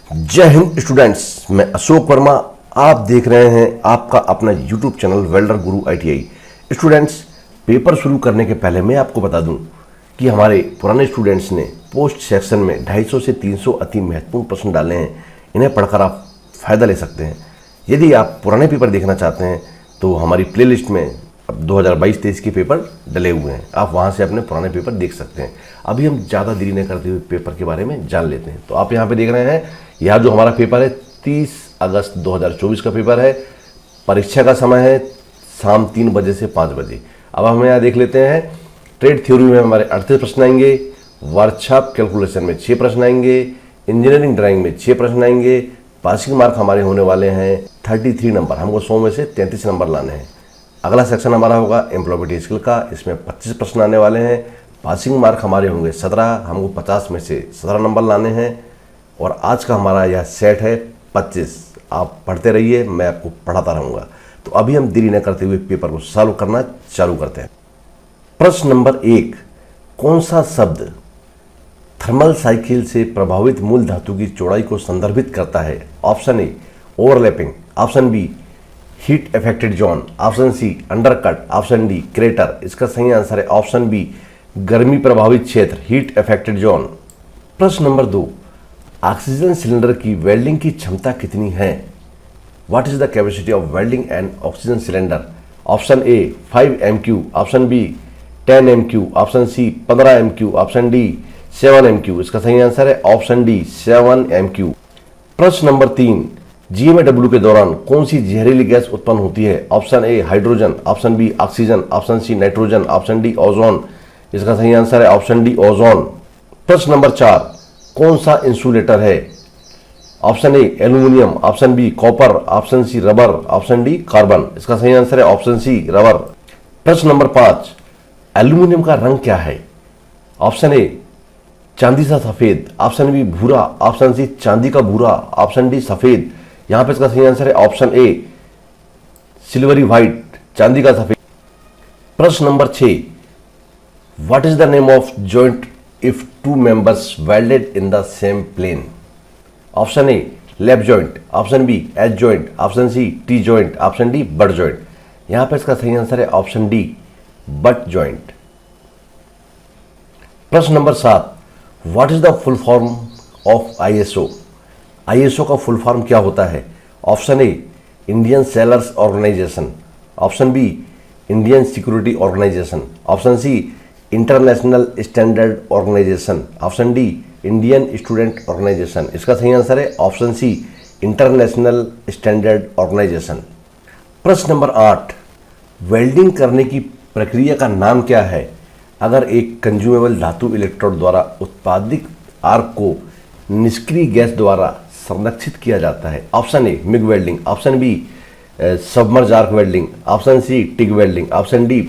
जय हिंद स्टूडेंट्स, मैं अशोक वर्मा। आप देख रहे हैं आपका अपना यूट्यूब चैनल वेल्डर गुरु ITI। स्टूडेंट्स, पेपर शुरू करने के पहले मैं आपको बता दूं कि हमारे पुराने स्टूडेंट्स ने पोस्ट सेक्शन में 250 से 300 अति महत्वपूर्ण प्रश्न डाले हैं। इन्हें पढ़कर आप फ़ायदा ले सकते हैं। यदि आप पुराने पेपर देखना चाहते हैं तो हमारी प्लेलिस्ट में अब 2022-23 के पेपर डले हुए हैं, आप वहां से अपने पुराने पेपर देख सकते हैं। अभी हम ज़्यादा देरी न करते हुए पेपर के बारे में जान लेते हैं। तो आप यहाँ पे देख रहे हैं, यह जो हमारा पेपर है 30 अगस्त 2024 का पेपर है। परीक्षा का समय है शाम 3 बजे से 5 बजे। अब हम यहाँ देख लेते हैं, ट्रेड थ्योरी में हमारे 38 प्रश्न आएंगे, वर्कशॉप कैलकुलेशन में 6 प्रश्न आएंगे, इंजीनियरिंग ड्राइंग में 6 प्रश्न आएंगे। पासिंग मार्क हमारे होने वाले हैं 33 नंबर, हमको 100 में से 33 नंबर लाने हैं। अगला सेक्शन हमारा होगा एम्प्लॉयबिलिटी स्किल का, इसमें 25 प्रश्न आने वाले हैं। पासिंग मार्क हमारे होंगे 17, हमको 50 में से 17 नंबर लाने हैं। और आज का हमारा यह सेट है 25। आप पढ़ते रहिए, मैं आपको पढ़ाता रहूँगा। तो अभी हम देरी न करते हुए पेपर को सॉल्व करना चालू करते हैं। प्रश्न नंबर 1, कौन सा शब्द थर्मल साइकिल से प्रभावित मूल धातु की चौड़ाई को संदर्भित करता है? Option A overlapping, option B heat affected zone, option C undercut, option D crater. इसका सही आंसर है ऑप्शन बी गर्मी प्रभावित क्षेत्र, हीट अफेक्टेड जोन। प्रश्न नंबर 2, ऑक्सीजन सिलेंडर की वेल्डिंग की क्षमता कितनी है? What is the capacity of welding and oxygen cylinder? Option A 5 MQ, option B 10 MQ, option C 15 MQ, option D 7 MQ। इसका सही आंसर है ऑप्शन डी 7 MQ। प्रश्न नंबर 3, GMAW के दौरान कौन सी जहरीली गैस उत्पन्न होती है? Option A hydrogen, option B oxygen, option C nitrogen, option D ozone. इसका सही आंसर है ऑप्शन डी ओजोन। प्रश्न नंबर 4, कौन सा इंसुलेटर है? Option A aluminium, option B copper, option C rubber, option D carbon. इसका सही आंसर है ऑप्शन सी रबर। प्रश्न नंबर 5, एल्यूमिनियम का रंग क्या है? ऑप्शन ए चांदी सा सफेद, ऑप्शन बी भूरा, ऑप्शन सी चांदी का भूरा, ऑप्शन डी सफेद। यहां पे इसका सही आंसर है ऑप्शन ए सिल्वरी व्हाइट, चांदी का सफेद। प्रश्न number 6, what is the name of joint if 2 members welded in the same plane? Option A lap joint, option B H joint, option C T joint, option D butt joint. यहां पे इसका सही answer है option D butt joint. प्रश्न number 7, what is the full form of ISO? ISO का full form क्या होता है? Option A Indian sellers organization, option B Indian security organisation, option C international standard organisation, option D Indian student organisation. इसका सही answer है option C international standard organisation. प्रश्न नंबर 8, welding करने की प्रक्रिया का नाम क्या है अगर एक कंज्यूमेबल धातु इलेक्ट्रोड द्वारा उत्पादित आर्क को निष्क्रिय गैस द्वारा संरक्षित किया जाता है? Option A MIG welding, option B submerge arc welding, option C TIG welding, option D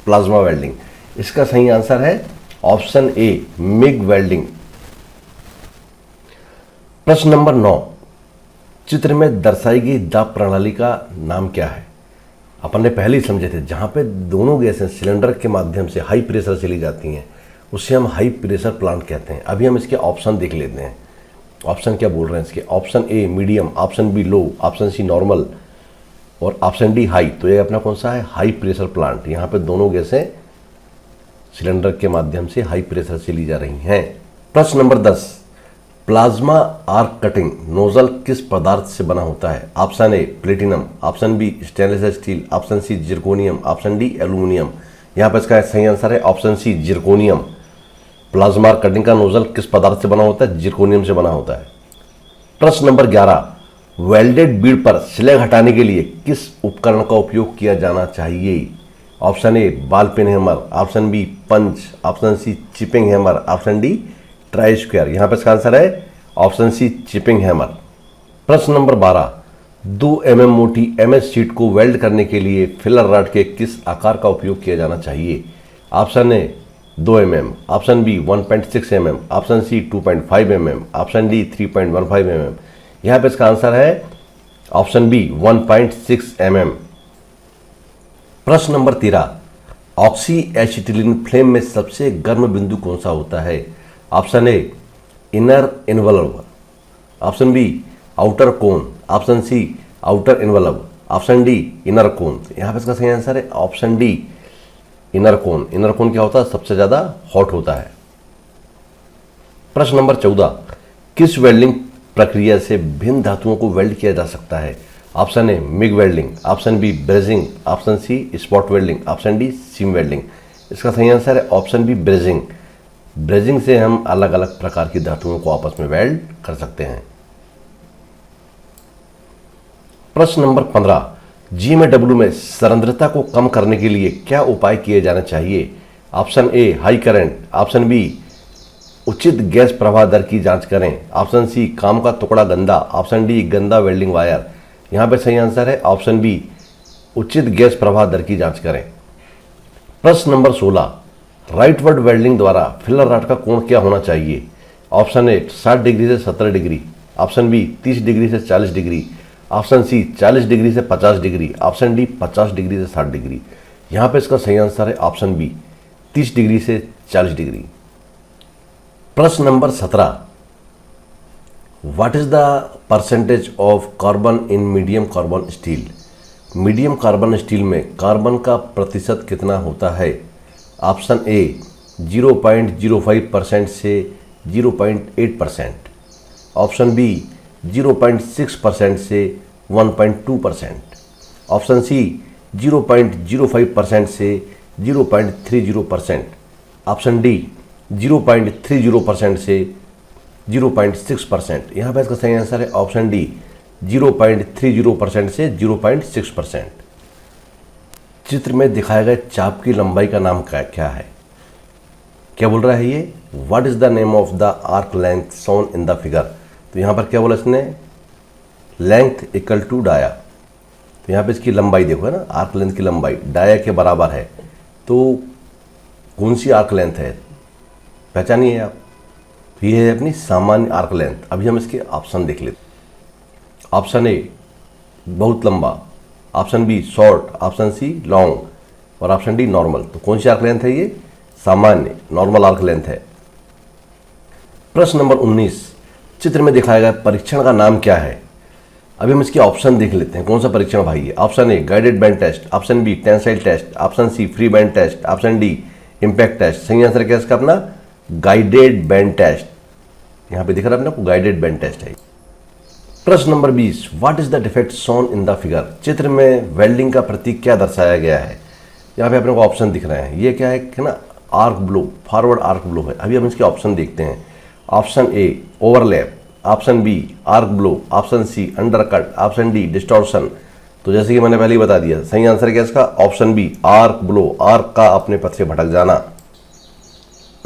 plasma welding. इसका सही आंसर है ऑप्शन ए मिग वेल्डिंग। प्रश्न नंबर 9, चित्र में दर्शाई गई दाब प्रणाली का नाम क्या है? अपन ने पहले ही समझे थे, जहां पे दोनों गैसें सिलेंडर के माध्यम से हाई प्रेशर चली जाती हैं उसे हम हाई प्रेशर प्लांट कहते हैं। अभी हम इसके ऑप्शन देख लेते हैं। ऑप्शन क्या बोल रहे हैं इसके? Option A medium, option B low, option C normal और ऑप्शन डी हाई। तो ये अपना कौन सा है? High pressure plant. यहाँ पे दोनों गैसें सिलेंडर के माध्यम से हाई प्रेशर से ली जा रही हैं। प्रश्न number 10, plasma arc cutting nozzle किस पदार्थ से बना होता है? Option A platinum, option B stainless steel, option C zirconium, option D aluminium. यहाँ पर इसका सही आंसर है option C zirconium. Plasma arc cutting का नोजल किस पदार्थ से बना होता है? जिरकोनियम से बना होता है। प्रश्न नंबर 11, वेल्डेड बीड पर स्लैग हटाने के लिए किस उपकरण का उपयोग किया जाना चाहिए? Option A ball peen hammer, option B punch, option C chipping hammer, option D try square. यहाँ पर इसका आंसर है ऑप्शन सी चिपिंग हैमर। प्रश्न नंबर 12, 2 mm मोटी MS शीट को वेल्ड करने के लिए फिलर रॉड के किस आकार का उपयोग किया जाना चाहिए? Option A 2 mm, option B 1.6 mm, option C 2.5 mm, option D 3.15 mm। यहाँ पे इसका आंसर है ऑप्शन बी 1.6 mm। प्रश्न नंबर 13, ऑक्सी एसिटिलीन फ्लेम में सबसे गर्म बिंदु कौन सा होता है? Option A inner involve, option B outer cone, option C outer envelope, option D inner cone. यहाँ पे इसका सही आंसर है option D inner cone. Inner कोन क्या होता है? सबसे ज्यादा हॉट होता है। प्रश्न नंबर 14, किस वेल्डिंग प्रक्रिया से भिन्न धातुओं को वेल्ड किया जा सकता है? Option A MIG welding, option B brazing, option C spot welding, option D seam welding. इसका सही आंसर है ऑप्शन बी ब्रेजिंग। ब्रेजिंग से हम अलग अलग प्रकार की धातुओं को आपस में वेल्ड कर सकते हैं। प्रश्न नंबर 15, GMAW में सरंध्रता को कम करने के लिए क्या उपाय किए जाने चाहिए? Option A high current, option B उचित गैस प्रवाह दर की जांच करें, ऑप्शन सी काम का टुकड़ा गंदा, ऑप्शन डी गंदा वेल्डिंग वायर। यहाँ पे सही आंसर है ऑप्शन बी उचित गैस प्रवाह दर की जांच करें। प्रश्न नंबर 16, राइटवर्ड वेल्डिंग द्वारा फिलर रॉड का कोण क्या होना चाहिए? ऑप्शन ए 60 डिग्री से 70 डिग्री, ऑप्शन बी 30 डिग्री से 40 डिग्री, ऑप्शन सी 40 डिग्री से 50 डिग्री, ऑप्शन डी 50 डिग्री से 60 डिग्री। यहाँ पे इसका सही आंसर है ऑप्शन बी 30 डिग्री से 40 डिग्री। प्रश्न number 17, what is the percentage of carbon in medium carbon steel? Medium carbon steel में कार्बन का प्रतिशत कितना होता है? ऑप्शन ए 0.05% से 0.8%, ऑप्शन बी 0.6% से 1.2%, ऑप्शन सी 0.05% से 0.30%, ऑप्शन डी 0.30% से 0.6%। यहाँ पर इसका सही आंसर है ऑप्शन डी 0.30% से 0.6%। चित्र में दिखाए गए चाप की लंबाई का नाम क्या है? क्या बोल रहा है ये? What is the name of the arc length shown in the figure? तो यहाँ पर क्या बोला इसने? Length equal to dia. तो यहाँ पे इसकी लंबाई देखो है ना, आर्क लेंथ की लंबाई डाया के बराबर है। तो कौन सी आर्क लेंथ है पहचानिए आप? ये है अपनी सामान्य आर्क लेंथ। अभी हम इसके ऑप्शन देख लेते। ऑप्शन ए बहुत लंबा, option B short, option C long और ऑप्शन डी नॉर्मल। तो कौन सी आर्क लेंथ है ये? सामान्य नॉर्मल आर्क लेंथ है। प्रश्न नंबर 19, चित्र में दिखाया गया परीक्षण का नाम क्या है? अभी हम इसके ऑप्शन देख लेते हैं, कौन सा परीक्षण भाई है। Option A guided bend test, option B tensile test, option C free bend test, option D impact test. सही आंसर क्या है इसका? अपना गाइडेड बैंड टेस्ट। यहाँ पे दिख रहा है अपने को गाइडेड बैंड टेस्ट है। प्रश्न number 20, what is the defect shown in the figure? चित्र में वेल्डिंग का प्रतीक क्या दर्शाया गया है? यहाँ पे अपने को ऑप्शन दिख रहे हैं। ये क्या है कि ना arc blow, forward arc blow है। अभी हम इसके ऑप्शन देखते हैं। Option A overlap, option B arc blow, option C undercut, option D distortion. तो जैसे कि मैंने पहले ही बता दिया, सही आंसर क्या इसका? Option B arc blow, arc का अपने पथ से भटक जाना।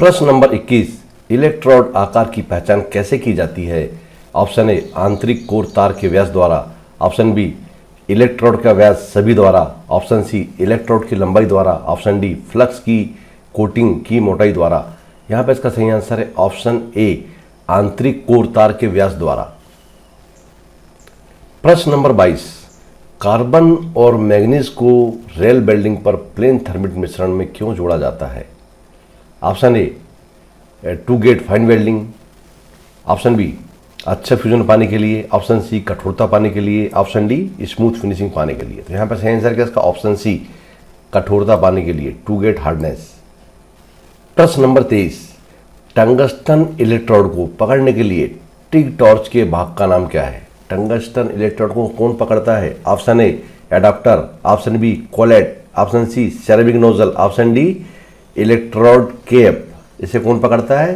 प्रश्न नंबर 21, इलेक्ट्रोड आकार की पहचान कैसे की जाती है? ऑप्शन ए आंतरिक कोर तार के व्यास द्वारा, ऑप्शन बी इलेक्ट्रोड का व्यास सभी द्वारा, ऑप्शन सी इलेक्ट्रोड की लंबाई द्वारा, ऑप्शन डी फ्लक्स की कोटिंग की मोटाई द्वारा। यहाँ पे इसका सही आंसर है ऑप्शन ए आंतरिक कोर तार के व्यास द्वारा। प्रश्न नंबर 22, कार्बन और मैग्नीज को रेल वेल्डिंग पर प्लेन थर्मिट मिश्रण में क्यों जोड़ा जाता है? Option A to get fine welding, option B अच्छा फ्यूजन पाने के लिए, ऑप्शन सी कठोरता पाने के लिए, ऑप्शन डी स्मूथ फिनिशिंग पाने के लिए। तो यहाँ पर सही आंसर क्या इसका? ऑप्शन सी कठोरता पाने के लिए, टू गेट हार्डनेस। प्रश्न नंबर 23, टंगस्टन इलेक्ट्रोड को पकड़ने के लिए टिग टॉर्च के भाग का नाम क्या है? टंगस्टन इलेक्ट्रोड को कौन पकड़ता है? Option A adapter, option B collet, option C ceramic nozzle, option D electrode cap. इसे कौन पकड़ता है?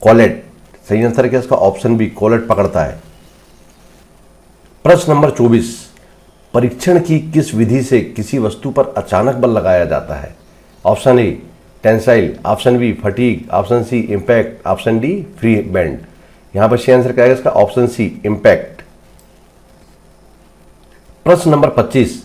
कोलेट। सही आंसर क्या इसका? ऑप्शन बी कोलेट पकड़ता है। प्रश्न नंबर 24, परीक्षण की किस विधि से किसी वस्तु पर अचानक बल लगाया जाता है? Option A tensile, option B fatigue, option C impact, option D free bend. यहां पर सही आंसर क्या है इसका? Option C impact. प्रश्न नंबर 25,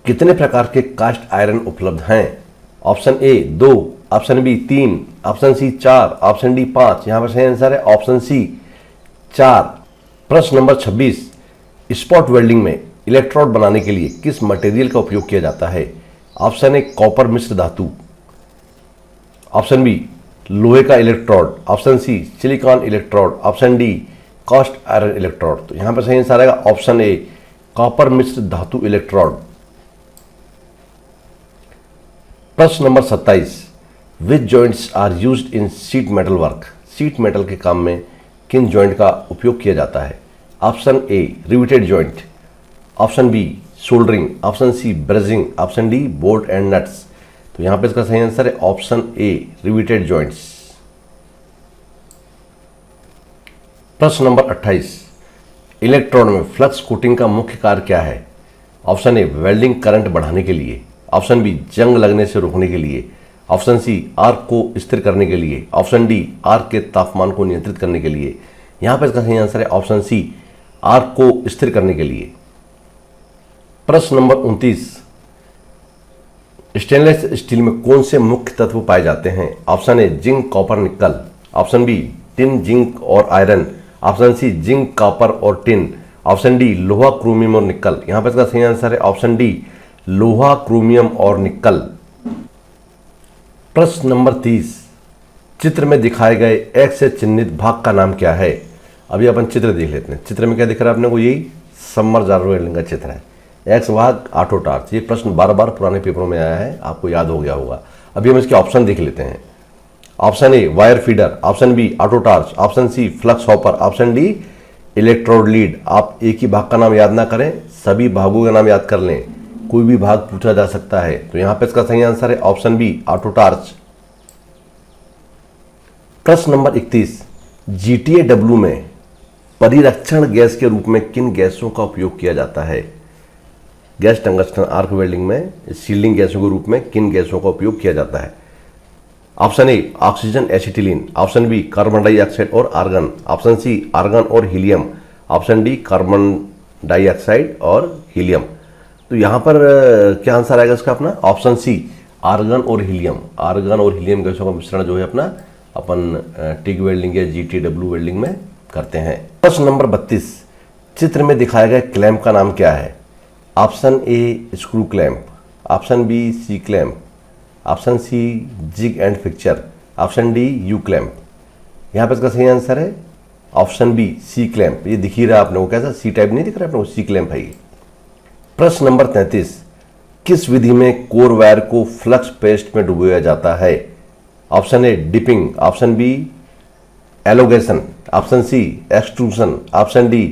कितने प्रकार के कास्ट आयरन उपलब्ध हैं? Option A 2, option B 3, option C 4, option D 5। यहां पर सही आंसर है ऑप्शन सी 4। प्रश्न नंबर 26, स्पॉट वेल्डिंग में इलेक्ट्रोड बनाने के लिए किस मटेरियल का उपयोग किया जाता है? ऑप्शन ए कॉपर मिश्र धातु, ऑप्शन बी लोहे का electrode, option C silicon electrode, option D cast iron electrode. तो यहां पर सही आंसर आएगा ऑप्शन ए कॉपर मिश्र धातु इलेक्ट्रोड। प्रश्न नंबर 27, which joints are used in sheet metal work. Sheet metal के काम में किन जॉइंट का उपयोग किया जाता है? Option A riveted joint, option B soldering, option C brazing, option D bolt and nuts. तो यहां पे इसका सही आंसर है ऑप्शन ए रिवेटेड जॉइंट्स। प्रश्न नंबर 28, इलेक्ट्रोड में फ्लक्स कोटिंग का मुख्य कार्य क्या है? ऑप्शन ए वेल्डिंग करंट बढ़ाने के लिए, ऑप्शन बी जंग लगने से रोकने के लिए, ऑप्शन सी आर्क को स्थिर करने के लिए, ऑप्शन डी आर्क के तापमान को नियंत्रित करने के लिए। यहां पर इसका सही आंसर है ऑप्शन सी आर्क को स्थिर करने के लिए। प्रश्न नंबर 29, स्टेनलेस स्टील में कौन से मुख्य तत्व पाए जाते हैं? Option A zinc copper nickel, option B tin zinc और iron, option C zinc copper और टिन, ऑप्शन डी लोहा क्रोमियम और निकल। यहां पर इसका सही आंसर है ऑप्शन डी लोहा क्रोमियम और निकल। प्रश्न नंबर 30, चित्र में दिखाए गए एक्स से चिन्हित भाग का नाम क्या है? अभी अपन चित्र देख लेते हैं। चित्र में क्या दिख रहा है अपने को? यही सबमर्ज वेल्डिंग का चित्र है। एक्स भाग ऑटो टार्च, ये प्रश्न बार बार पुराने पेपरों में आया है, आपको याद हो गया होगा। अभी हम इसके ऑप्शन देख लेते हैं। Option A wire feeder, option B auto torch, option C flux hopper, option D electrode lead. आप एक ही भाग का नाम याद ना करें, सभी भागों का नाम याद कर लें, कोई भी भाग पूछा जा सकता है। तो यहां पे इसका सही आंसर है ऑप्शन बी ऑटो टार्च। प्रश्न नंबर 31, GTAW में परिरक्षण गैस के रूप में किन गैसों का उपयोग किया जाता है? गैस टंगस्टन आर्क वेल्डिंग में शील्डिंग गैसों के रूप में किन गैसों का उपयोग किया जाता है? Option A oxygen acetylene, option B carbon dioxide और आर्गन, ऑप्शन सी आर्गन और helium, option D carbon dioxide और हीलियम। तो यहां पर क्या आंसर आएगा इसका अपना? ऑप्शन सी आर्गन और हीलियम। आर्गन और हीलियम गैसों का मिश्रण जो है अपना अपन टिग वेल्डिंग या GTAW वेल्डिंग में करते हैं। प्रश्न नंबर 32, चित्र में दिखाया गया क्लैंप का नाम क्या है? Option A screw clamp, option B C clamp, option C jig and fixture, option D U clamp. यहां पर इसका सही आंसर है ऑप्शन बी सी क्लैंप। ये दिख ही रहा है आपने को, कैसा सी टाइप नहीं दिख रहा है अपने को, सी क्लैंप है ये। प्रश्न नंबर 33, किस विधि में कोर वायर को फ्लक्स पेस्ट में डुबोया जाता है? Option A dipping, option B elongation, option C extrusion, option D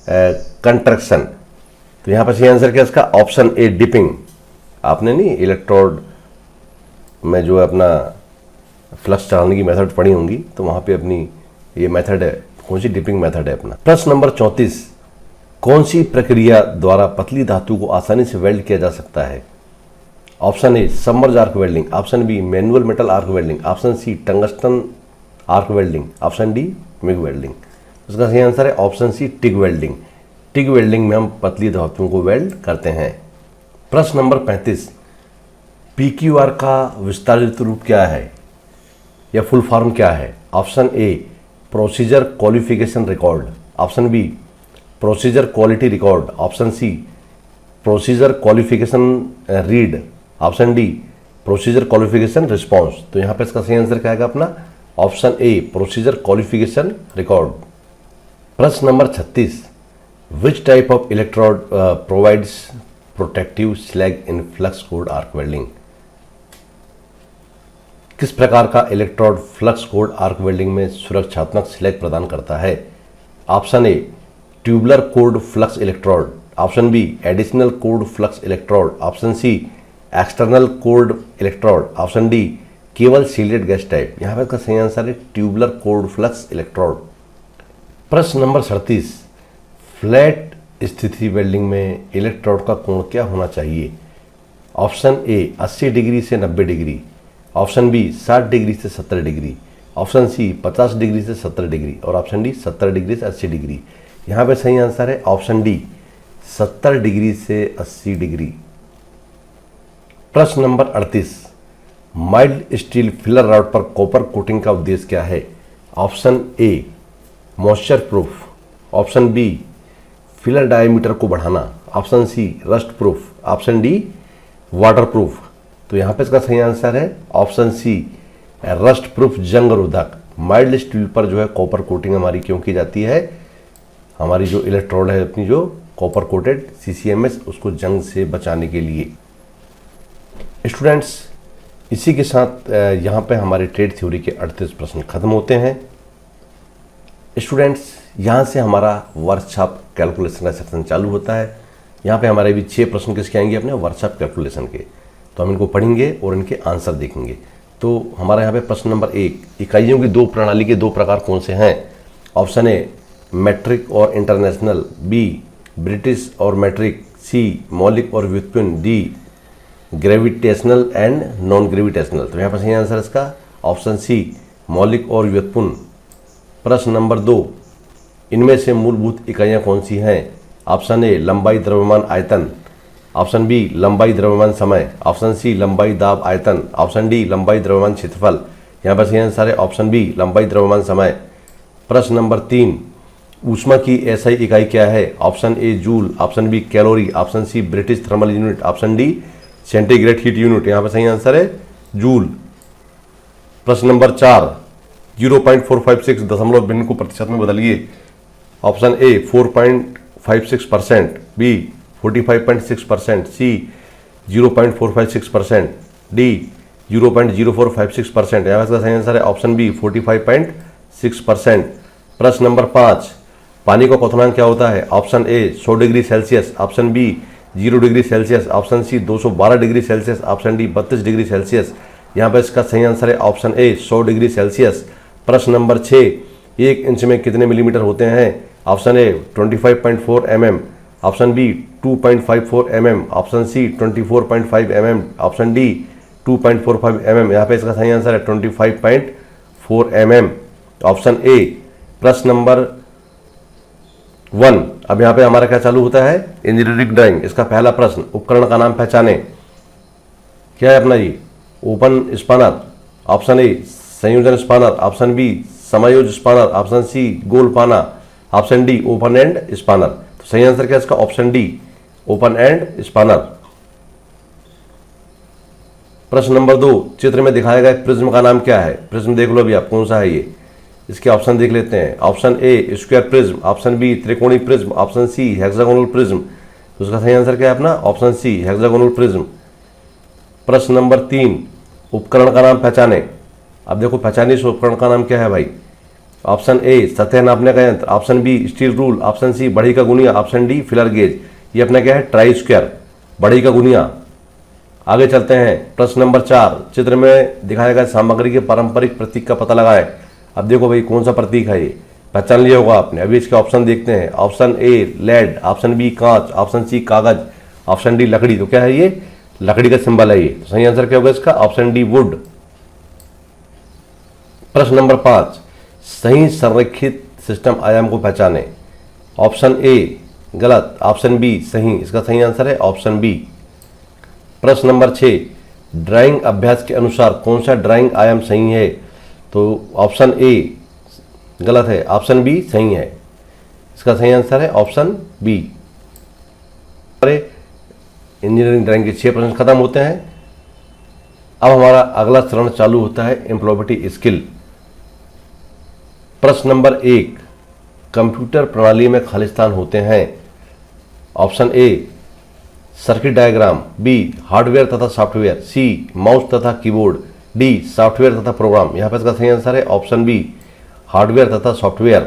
contraction. तो यहां पर सही आंसर क्या है इसका? Option A dipping. आपने नहीं इलेक्ट्रोड में जो है अपना फ्लक्स चढ़ाने की मेथड पढ़ी होंगी, तो वहां पे अपनी ये मेथड है, कौन सी डिपिंग मेथड है अपना। प्रश्न नंबर 34, कौन सी प्रक्रिया द्वारा पतली धातु को आसानी से वेल्ड किया जा सकता है? Option A submerge arc welding, option B manual metal arc welding, option C tungsten arc welding, option D MIG welding. इसका सही आंसर है option C TIG welding. TIG welding में हम पतली धातुओं को वेल्ड करते हैं। प्रश्न नंबर 35, PQR का विस्तारित रूप क्या है या फुल फॉर्म क्या है? Option A procedure qualification record, option B procedure quality record, option C procedure qualification read, option D procedure qualification response. तो यहां पे इसका सही आंसर क्या आएगा अपना? Option A procedure qualification record. प्रश्न number 36, which type of electrode provides protective slag in flux cored arc welding? किस प्रकार का electrode flux cored arc welding में सुरक्षात्मक स्लैग प्रदान करता है? Option A tubular cored flux electrode, option B additional cored flux electrode, option C external cored electrode, option D केवल shielded gas type. यहां पर इसका सही आंसर है ट्यूबुलर कोड फ्लक्स इलेक्ट्रोड। प्रश्न नंबर 37, फ्लैट स्थिति वेल्डिंग में इलेक्ट्रोड का कोण क्या होना चाहिए? ऑप्शन ए 80 डिग्री से 90 डिग्री, ऑप्शन बी 60 डिग्री से 70 डिग्री, ऑप्शन सी 50 डिग्री से 70 डिग्री और ऑप्शन डी 70 डिग्री से 80 डिग्री। यहां पे सही आंसर है ऑप्शन डी 70 डिग्री से 80 डिग्री। प्रश्न नंबर 38, माइल्ड स्टील फिलर रॉड पर कॉपर कोटिंग का उद्देश्य क्या है? Option A moisture proof, option B filler diameter को बढ़ाना, option C rust proof, option D water proof. तो यहां पे इसका सही आंसर है ऑप्शन सी रस्ट प्रूफ जंग रोधक। माइल्ड स्टील पर जो है कॉपर कोटिंग हमारी क्यों की जाती है? हमारी जो इलेक्ट्रोड है अपनी जो कॉपर कोटेड CCMS, उसको जंग से बचाने के लिए। स्टूडेंट्स, इसी के साथ यहाँ पे हमारे ट्रेड थ्योरी के 38 प्रश्न खत्म होते हैं। स्टूडेंट्स, यहाँ से हमारा वर्कशॉप कैलकुलेशन का सेक्शन चालू होता है। यहाँ पे हमारे भी 6 प्रश्न किसके आएंगे, अपने वर्कशॉप कैलकुलेशन के। तो हम इनको पढ़ेंगे और इनके आंसर देखेंगे। तो हमारा यहाँ पे प्रश्न नंबर 1, इकाइयों की 2 प्रणाली के 2 प्रकार कौन से हैं? ऑप्शन ए मैट्रिक और इंटरनेशनल, बी ब्रिटिश और मैट्रिक, सी मौलिक और व्युत्पन्न, D gravitational and non gravitational. तो यहाँ पर सही आंसर इसका ऑप्शन सी मौलिक और व्युत्पन्न। प्रश्न नंबर 2, इनमें से मूलभूत इकाइयाँ कौन सी हैं? ऑप्शन ए लंबाई द्रव्यमान आयतन, ऑप्शन बी लंबाई द्रव्यमान समय, ऑप्शन सी लंबाई दाब आयतन, ऑप्शन डी लंबाई द्रव्यमान क्षेत्रफल। यहाँ पर सही आंसर है ऑप्शन बी लंबाई द्रव्यमान समय। प्रश्न नंबर 3, ऊष्मा की एसआई इकाई क्या है? Option A joule, option B calorie, option C British thermal unit, option D centigrade heat unit. यहाँ पर सही आंसर है जूल। प्रश्न नंबर 4, 0.456 दशमलव भिन्न को प्रतिशत में बदलिए। Option A 4.56%, B 45.6%, C 0.456%, D 0.0456%। यहाँ पर सही आंसर है ऑप्शन बी 45.6%। प्रश्न नंबर 5, पानी का क्वथनांक क्या होता है? Option A 100 degree Celsius, option B 0 degree Celsius, option C 212 degree Celsius, option D 32 degree Celsius. यहाँ पर इसका सही आंसर है ऑप्शन ए 100 डिग्री सेल्सियस। प्रश्न नंबर 6, 1 इंच में कितने मिलीमीटर होते हैं? Option A 25.4 mm, option B 2.54 mm, option C 24.5 mm, option D 2.45 mm। यहाँ पे इसका सही आंसर है 25.4 mm, ऑप्शन ए। प्रश्न नंबर 1, अब यहाँ पे हमारा क्या चालू होता है? Engineering drawing. इसका पहला प्रश्न, उपकरण का नाम पहचाने। क्या है अपना ये? ओपन स्पानर, ऑप्शन ए संयोजन स्पानर, ऑप्शन बी समायोज स्पानर, ऑप्शन सी गोल पाना, option D open end spanner. तो सही आंसर क्या है इसका? Option D open end spanner. प्रश्न नंबर 2, चित्र में दिखाया गया प्रिज्म का नाम क्या है? प्रिज्म देख लो अभी आप, कौन सा है ये? इसके ऑप्शन देख लेते हैं। Option A square prism, option B त्रिकोणीय prism, option C hexagonal prism. तो उसका सही आंसर क्या है अपना? Option C hexagonal prism. प्रश्न नंबर 3, उपकरण का नाम पहचाने। अब देखो पहचानिए इस उपकरण का नाम क्या है भाई? ऑप्शन ए सतह नापने का यंत्र, option B steel rule, option C बढ़ई का गुनिया, ऑप्शन डी फिलर गेज। ये अपना क्या है? ट्राई स्क्वायर, बढ़ई का गुनिया। आगे चलते हैं। प्रश्न नंबर 4, चित्र में दिखाया गया सामग्री के पारंपरिक प्रतीक का पता लगाएं। अब देखो भाई कौन सा प्रतीक है ये? पहचान लिया होगा आपने। अभी इसके ऑप्शन देखते हैं। Option A lead, option B कांच, ऑप्शन सी कागज, ऑप्शन डी लकड़ी। तो क्या है ये? लकड़ी का सिंबल है ये। तो सही आंसर क्या होगा इसका? Option D would. प्रश्न नंबर 5, सही संरेखित सिस्टम आयाम को पहचाने। ऑप्शन ए गलत, ऑप्शन बी सही। इसका सही आंसर है ऑप्शन बी। प्रश्न नंबर 6, ड्राइंग अभ्यास के अनुसार कौन सा ड्राइंग आयाम सही है? तो ऑप्शन ए गलत है, ऑप्शन बी सही है। इसका सही आंसर है ऑप्शन बी। इंजीनियरिंग ड्राइंग के 6 प्रश्न खत्म होते हैं। अब हमारा अगला चरण चालू होता है एम्प्लॉयबिलिटी स्किल। प्रश्न नंबर 1, कंप्यूटर प्रणाली में खाली स्थान होते हैं। Option A circuit diagram, B hardware तथा सॉफ्टवेयर, सी माउस तथा कीबोर्ड, डी सॉफ्टवेयर तथा प्रोग्राम। यहाँ पर इसका सही आंसर है ऑप्शन बी हार्डवेयर तथा सॉफ्टवेयर।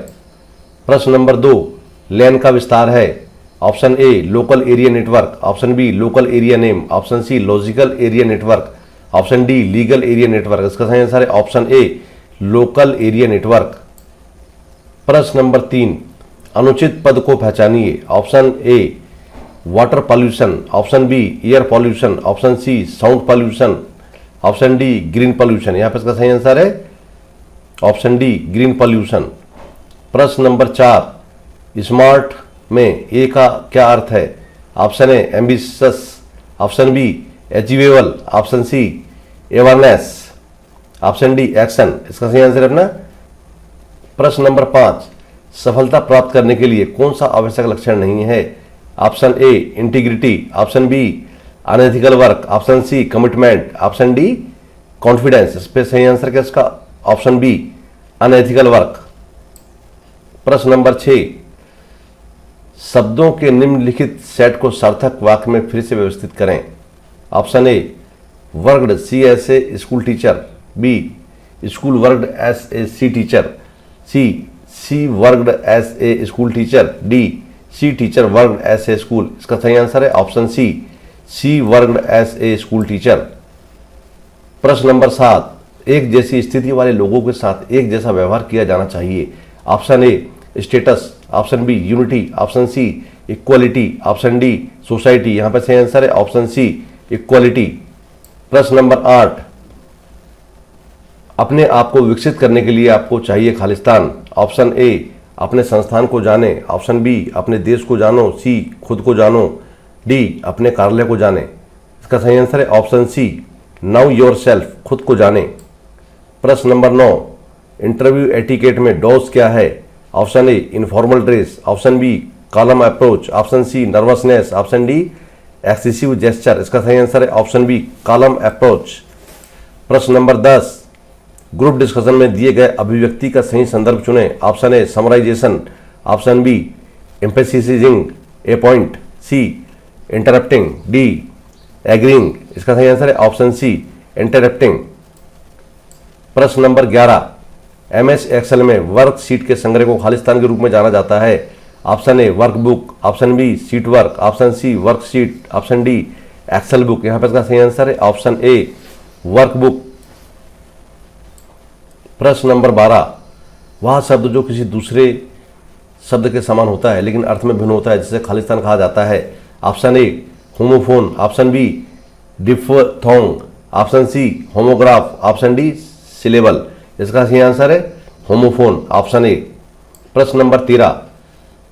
प्रश्न नंबर 2, लैन का विस्तार है। Option A local area network, option B local area name, option C logical area network, option D legal area network. इसका सही आंसर है option A local area network. प्रश्न number 3, अनुचित पद को पहचानिए। Option A water pollution, option B air pollution, option C sound pollution, option D green pollution. यहाँ पर इसका सही आंसर है ऑप्शन डी ग्रीन पॉल्यूशन। प्रश्न नंबर 4, स्मार्ट में ए का क्या अर्थ है? Option A ambitious, option B achievable, option C awareness, option D action. इसका सही आंसर है अपना। प्रश्न नंबर 5, सफलता प्राप्त करने के लिए कौन सा आवश्यक लक्षण नहीं है? Option A integrity, option B unethical work, option C commitment, option D confidence. इस पे सही आंसर क्या इसका? Option B unethical work. प्रश्न नंबर 6, शब्दों के निम्नलिखित सेट को सार्थक वाक्य में फिर से व्यवस्थित करें। Option A, worked she as a school teacher. B, school worked as a she teacher. C worked as a school teacher. D, she teacher worked as a school. इसका सही आंसर है option C worked as a school teacher. प्रश्न number 7, एक जैसी स्थिति वाले लोगों के साथ एक जैसा व्यवहार किया जाना चाहिए। Option A, status. Option B, unity. Option C, equality. Option D, society. यहां पर सही आंसर है ऑप्शन सी, इक्वालिटी। प्रश्न नंबर 8, अपने आप को विकसित करने के लिए आपको चाहिए खालिस्तान। ऑप्शन ए, अपने संस्थान को जाने। ऑप्शन बी, अपने देश को जानो। सी, खुद को जानो। डी, अपने कार्यालय को जाने। इसका सही आंसर है option C, know yourself, खुद को जाने। प्रश्न नंबर 9, इंटरव्यू एटिकेट में डॉज क्या है। Option A, informal dress. Option B, calm approach. Option C, nervousness. Option D, excessive gesture. इसका सही आंसर है ऑप्शन बी, कॉलम अप्रोच। प्रश्न नंबर 10, ग्रुप डिस्कशन में दिए गए अभिव्यक्ति का सही संदर्भ चुनें। Option A, summarization. Option B, emphasising a point. C, interrupting. D, agreeing. इसका सही आंसर है ऑप्शन सी, इंटरप्टिंग। प्रश्न नंबर 11, एमएस एक्सेल में वर्कशीट के संग्रह को खालिस्तान के रूप में जाना जाता है। Option A, workbook. Option B, sheet work. Option C, worksheet. Option D, excel book. यहां पर इसका सही आंसर है ऑप्शन ए, वर्कबुक। प्रश्न नंबर 12, वह शब्द जो किसी दूसरे शब्द के समान होता है लेकिन अर्थ में भिन्न होता है जिसे खालिस्तान कहा जाता है। Option A, homophone. Option B, diphthong. Option C, homograph. Option D, syllable. इसका सही आंसर है होमोफोन, ऑप्शन ए। प्रश्न नंबर 13,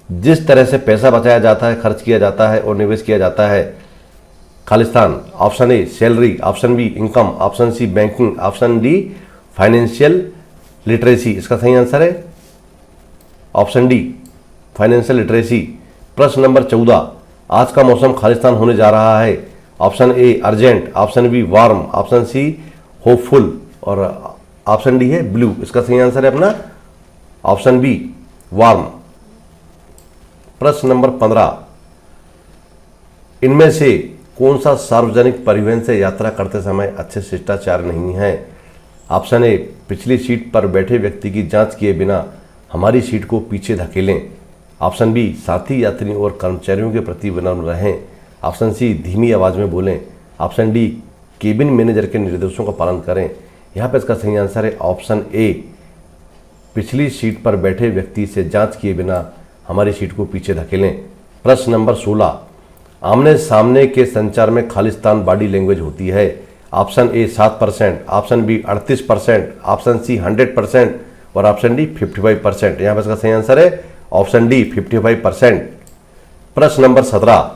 जिस तरह से पैसा बचाया जाता है, खर्च किया जाता है और निवेश किया जाता है खालिस्तान। Option A, salary. Option B, income. Option C, banking. Option D, financial literacy. इसका सही आंसर है ऑप्शन डी, फाइनेंशियल लिटरेसी। प्रश्न नंबर 14, आज का मौसम खालिस्तान होने जा रहा है। Option A, urgent. Option B, warm. Option C, hopeful. और ऑप्शन डी है ब्लू। इसका सही आंसर है अपना ऑप्शन बी, वार्म। प्रश्न नंबर 15, इनमें से कौन सा सार्वजनिक परिवहन से यात्रा करते समय अच्छे शिष्टाचार नहीं है। ऑप्शन ए, पिछली सीट पर बैठे व्यक्ति की जांच किए बिना हमारी सीट को पीछे धकेलें। ऑप्शन बी, साथी यात्री और कर्मचारियों के प्रति विनम्र रहें। ऑप्शन सी, धीमी आवाज में बोलें। ऑप्शन डी, केबिन मैनेजर के निर्देशों का पालन करें। यहाँ पर इसका सही आंसर है ऑप्शन ए, पिछली सीट पर बैठे व्यक्ति से जांच किए बिना हमारी सीट को पीछे धकेलें। प्रश्न नंबर 16, आमने सामने के संचार में खालिस्तान बॉडी लैंग्वेज होती है। Option A 7%, option B 38%, option C 100% और ऑप्शन डी 55%। यहाँ पर इसका सही आंसर है ऑप्शन डी 55%। प्रश्न नंबर 17,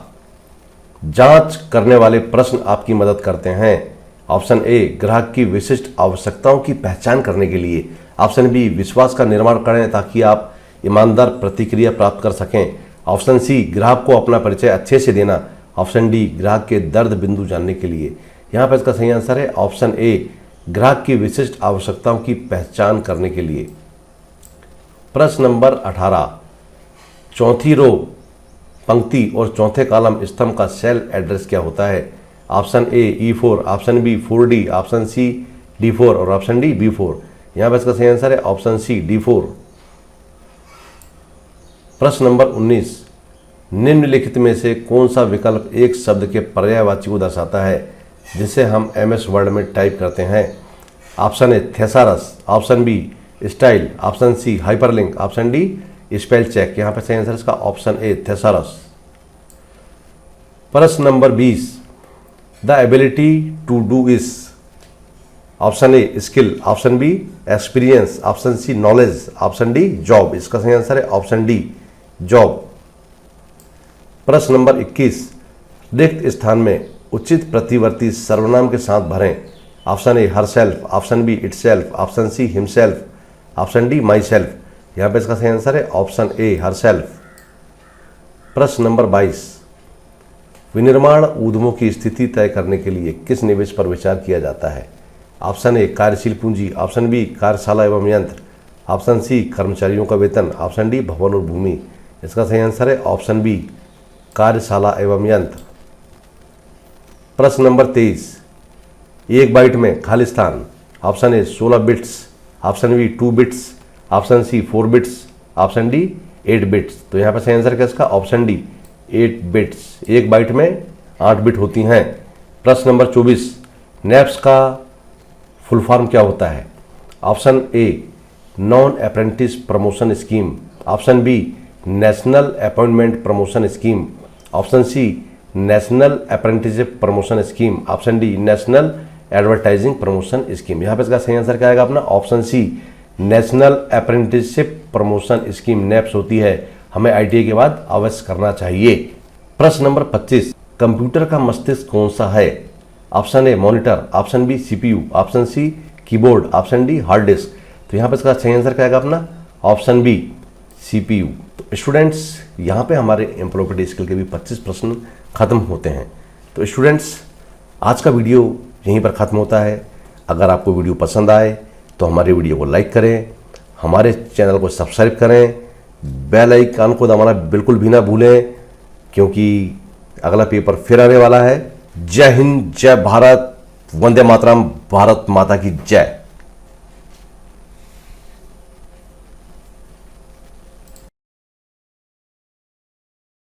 जांच करने वाले प्रश्न आपकी मदद करते हैं। ऑप्शन ए, ग्राहक की विशिष्ट आवश्यकताओं की पहचान करने के लिए। ऑप्शन बी, विश्वास का निर्माण करें ताकि आप ईमानदार प्रतिक्रिया प्राप्त कर सकें। ऑप्शन सी, ग्राहक को अपना परिचय अच्छे से देना। ऑप्शन डी, ग्राहक के दर्द बिंदु जानने के लिए। यहाँ पर इसका सही आंसर है ऑप्शन ए, ग्राहक की विशिष्ट आवश्यकताओं की पहचान करने के लिए। प्रश्न नंबर 18, चौथी रो पंक्ति और चौथे कॉलम स्तंभ का सेल एड्रेस क्या होता है। Option A E4, option B 4D, option C D4 और ऑप्शन डी B4। यहाँ पर इसका सही आंसर है ऑप्शन सी D4। प्रश्न नंबर 19, निम्नलिखित में से कौन सा विकल्प एक शब्द के पर्यायवाची को दर्शाता है जिसे हम MS वर्ड में टाइप करते हैं। Option A, thesaurus. Option B, style. Option C, hyperlink. Option D, spell check. यहाँ पर सही आंसर इसका ऑप्शन ए, थेसारस। प्रश्न number 20, the ability to do is. Option A, skill. Option B, experience. Option C, knowledge. Option D, job. इसका सही answer है option D, job. प्रश्न number 21, रिक्त स्थान में उचित प्रतिवर्ती सर्वनाम के साथ भरें। Option A, herself. Option B, itself. Option C, himself. Option D, myself. यहाँ पर इसका सही आंसर है ऑप्शन ए, हर सेल्फ। प्रश्न नंबर 22, विनिर्माण उद्यमों की स्थिति तय करने के लिए किस निवेश पर विचार किया जाता है। ऑप्शन ए, कार्यशील पूंजी। ऑप्शन बी, कार्यशाला एवं यंत्र। ऑप्शन सी, कर्मचारियों का वेतन। ऑप्शन डी, भवन और भूमि। इसका सही आंसर है ऑप्शन बी कार्यशाला एवं यंत्र। प्रश्न नंबर 23, एक बाइट में खाली स्थान। Option A 16 bits, option B 2 bits, option C 4 bits, option D 8 bits. तो यहाँ पर सही आंसर क्या इसका ऑप्शन डी 8 बिट्स। एक बाइट में 8 बिट होती हैं। प्रश्न नंबर 24, नैप्स का फुल फॉर्म क्या होता है? Option A non apprentice promotion scheme, option B national appointment promotion scheme, option C national apprenticeship promotion scheme, option D national advertising promotion scheme. यहाँ पे इसका सही आंसर क्या आएगा अपना option C national apprenticeship promotion scheme NAPS होती है। हमें आईटीआई के बाद अवश्य करना चाहिए। प्रश्न नंबर 25, कंप्यूटर का मस्तिष्क कौन सा है? Option A monitor, option B CPU, option C keyboard, option D hard disk. तो यहाँ पे इसका सही आंसर क्या आएगा अपना ऑप्शन बी सीपीयू। तो स्टूडेंट्स यहाँ पे हमारे एम्प्लॉयबिलिटी स्किल के भी 25 प्रश्न खत्म होते हैं। तो स्टूडेंट्स आज का वीडियो यहीं पर ख़त्म होता है। अगर आपको वीडियो पसंद आए तो हमारे वीडियो को लाइक करें, हमारे चैनल को सब्सक्राइब करें, बेल आइकन को दबाना बिल्कुल भी ना भूलें, क्योंकि अगला पेपर फिर आने वाला है। जय हिंद, जय भारत, वंदे मातरम, भारत माता की जय।